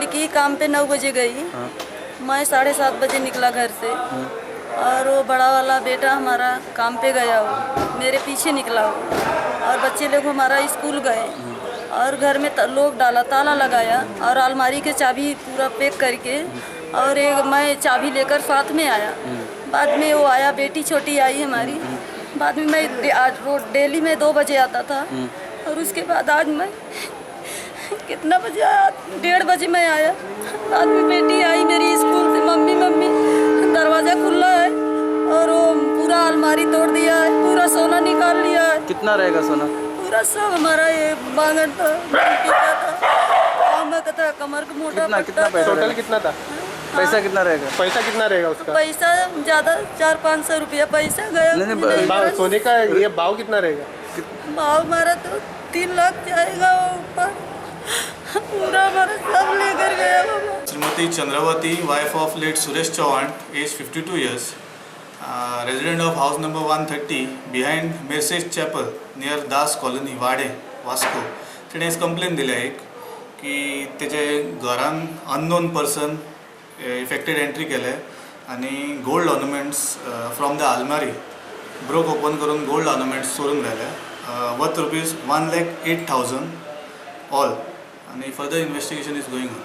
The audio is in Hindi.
लड़की काम पे 9 बजे गई। मैं 7:30 बजे निकला घर से और वो बड़ा वाला बेटा हमारा काम पे गया, वो मेरे पीछे निकला वो, और बच्चे लोग हमारा स्कूल गए और घर में लोग डाला ताला लगाया और अलमारी के चाबी पूरा पैक करके, और एक मैं चाबी लेकर साथ में आया। बाद में वो आया, बेटी छोटी आई हमारी। बाद में मैं आज रोज डेली में 2 बजे आता था और उसके बाद आज मैं कितना बजे आया, 1:30 बजे मैं आया। बाद में बेटी आई मेरी स्कूल से, मम्मी मम्मी दरवाज़ा खुला है और वो पूरा अलमारी तोड़ दिया है, पूरा सोना निकाल लिया है। कितना रहेगा सोना? पूरा सब हमारा ये बांगड़ था, था कमर का मोटा। कितना पैसा? टोटल कितना था? पैसा कितना रहेगा? पैसा कितना रहेगा उसका? पैसा ज़्यादा 400-500 रुपया पैसा गया। सोने का ये भाव कितना रहेगा? भाव हमारा तो 3 लाख जाएगा ऊपर, पूरा हमारा सब लेकर गया बाबा। Shrimati Chandravati, wife of late Suresh Chauhan, age 52 years, resident of house number 130 behind Mercedes Chapel near Das colony वाडे वास्को. तिने कंप्लेन दिल्या एक की तेजे घरान अननोन पर्सन इफेक्टेड एंट्री केले आणि गोल्ड ऑर्नामेंट्स फ्रॉम द आलमारी ब्रोक ओपन करून गोल्ड ऑर्नामेंट्स चोरून गेले, वर्थ ₹1,08,000 ऑल, आणि further investigation is going on.